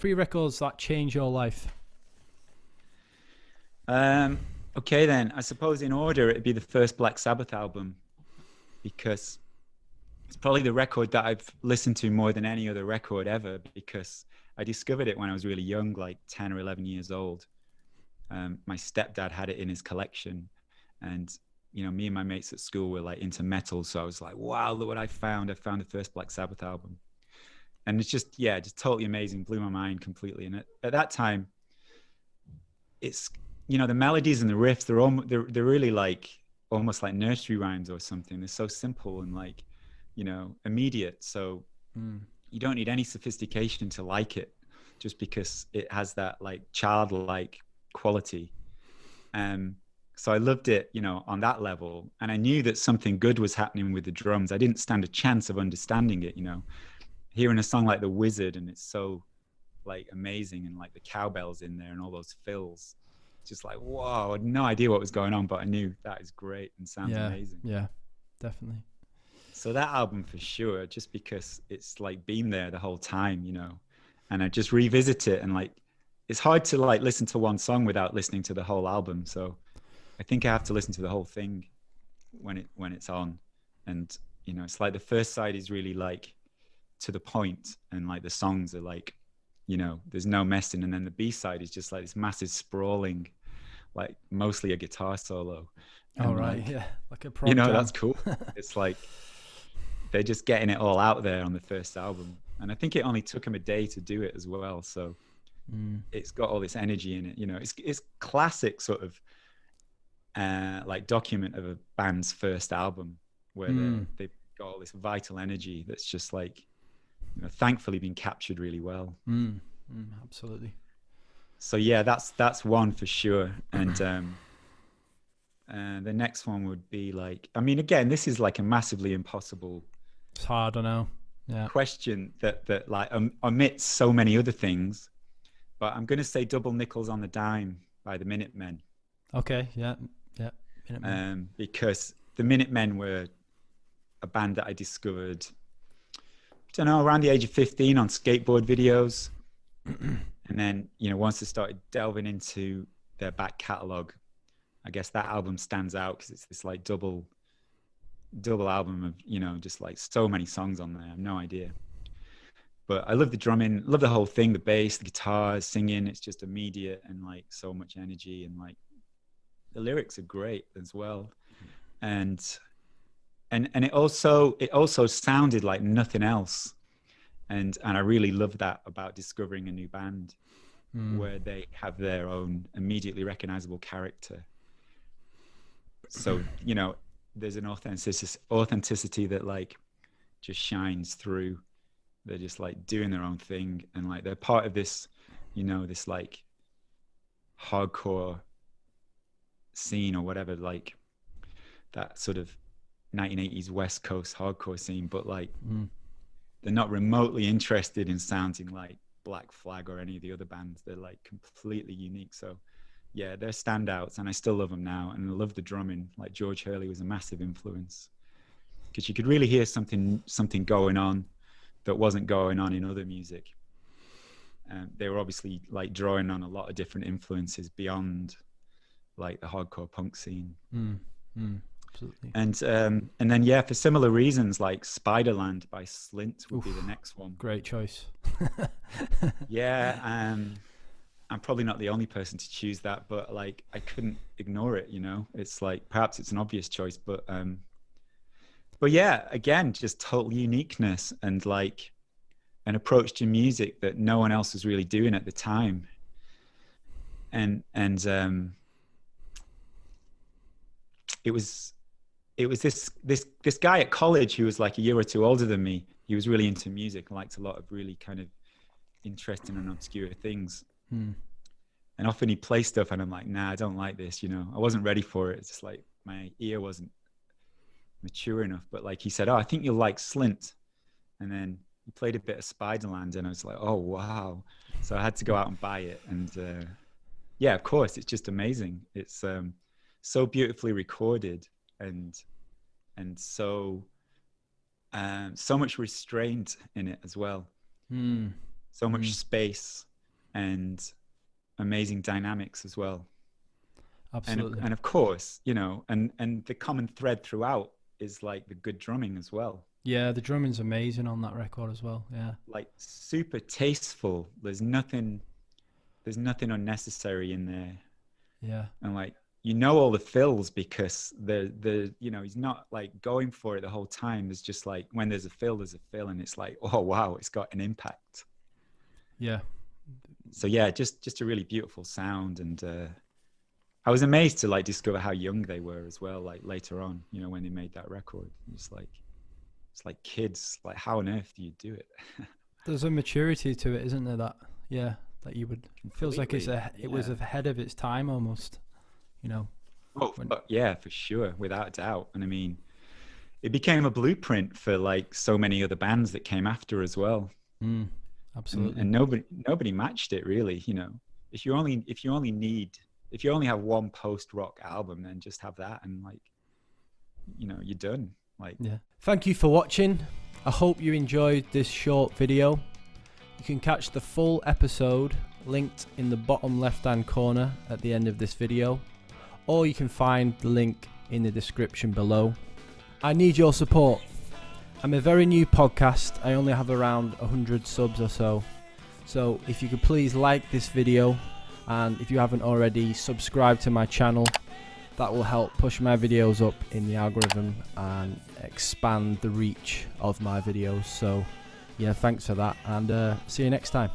3 records that changed your life? Okay then, I suppose in order it'd be the first Black Sabbath album, because it's probably the record that I've listened to more than any other record ever, because I discovered it when I was really young, like 10 or 11 years old. My stepdad had it in his collection, and me and my mates at school were like into metal, so I was like, wow, look what I found the first Black Sabbath album. And it's just totally amazing, blew my mind completely. And at that time, it's the melodies and the riffs, they're really like almost like nursery rhymes or something. They're so simple and like immediate, so you don't need any sophistication to like it, just because it has that like childlike quality. So I loved it, on that level. And I knew that something good was happening with the drums. I didn't stand a chance of understanding it, hearing a song like The Wizard, and it's so like amazing, and like the cowbells in there and all those fills, just like, whoa, I had no idea what was going on, but I knew that is great and sounds amazing. Yeah, definitely. So that album for sure, just because it's like been there the whole time, and I just revisit it, and like, it's hard to like listen to one song without listening to the whole album. So I think I have to listen to the whole thing when it's on. And, it's like the first side is really like to the point, and like the songs are like, there's no messing. And then the B side is just like this massive sprawling, like mostly a guitar solo. Oh, right. Like, yeah. Like a prog jam. That's cool. It's like, they're just getting it all out there on the first album. And I think it only took them a day to do it as well. So it's got all this energy in it. It's classic sort of like document of a band's first album, where they've got all this vital energy that's just like, thankfully been captured really well. Absolutely. So yeah, that's one for sure. And the next one would be like, I mean, again, this is like a massively impossible, it's hard, I know. Yeah. question that like omits so many other things, but I'm going to say Double Nickels on the Dime by the Minutemen. Okay. Yeah. Minutemen. Because the Minutemen were a band that I discovered, I don't know, around the age of 15 on skateboard videos. And then, once I started delving into their back catalogue, I guess that album stands out because it's this like double album of, just like so many songs on there. I have no idea. But I love the drumming, love the whole thing, the bass, the guitars, singing. It's just immediate and like so much energy, and like the lyrics are great as well. And it also sounded like nothing else. And I really love that about discovering a new band, where they have their own immediately recognizable character. So, there's an authenticity that like just shines through. They're just like doing their own thing, and like they're part of this, this like hardcore scene or whatever, like that sort of 1980s West Coast hardcore scene, but like they're not remotely interested in sounding like Black Flag or any of the other bands. They're like completely unique. So yeah, they're standouts, and I still love them now. And I love the drumming. Like George Hurley was a massive influence, because you could really hear something going on that wasn't going on in other music. They were obviously like drawing on a lot of different influences beyond like the hardcore punk scene. Absolutely. And then yeah, for similar reasons, like Spiderland by Slint would be the next one. Great choice. Yeah. I'm probably not the only person to choose that, but like I couldn't ignore it. It's like, perhaps it's an obvious choice, but yeah, again, just total uniqueness and like an approach to music that no one else was really doing at the time. And it was this guy at college who was like a year or two older than me. He was really into music and liked a lot of really kind of interesting and obscure things. And often he'd play stuff and I'm like, nah, I don't like this. I wasn't ready for it. It's just like my ear wasn't mature enough. But like he said, oh, I think you'll like Slint. And then he played a bit of Spiderland, and I was like, oh, wow. So I had to go out and buy it. And yeah, of course, it's just amazing. It's so beautifully recorded, and so much restraint in it as well. So much space. and amazing dynamics as well. Absolutely. And of course, you know, and the common thread throughout is like the good drumming as well. Yeah, the drumming's amazing on that record as well. Yeah. Like super tasteful. There's nothing unnecessary in there. Yeah. And like, you know, all the fills because the you know, he's not like going for it the whole time. There's just like, when there's a fill, and it's like, oh wow, it's got an impact. Yeah. So yeah, just a really beautiful sound. And I was amazed to like discover how young they were as well, like later on, you know, when they made that record. It's like kids, like how on earth do you do it? There's a maturity to it, isn't there? That you would, it feels like it was ahead of its time almost, you know. Yeah, for sure, without a doubt. And I mean, it became a blueprint for like so many other bands that came after as well. Absolutely. And nobody matched it really, you know. If you only have one post-rock album, then just have that, and like, you know, you're done. Like, yeah. Thank you for watching. I hope you enjoyed this short video. You can catch the full episode linked in the bottom left-hand corner at the end of this video, or you can find the link in the description below. I need your support. I'm a very new podcast. I only have around 100 subs or so. So if you could please like this video, and if you haven't already, subscribe to my channel. That will help push my videos up in the algorithm and expand the reach of my videos. So yeah, thanks for that, and see you next time.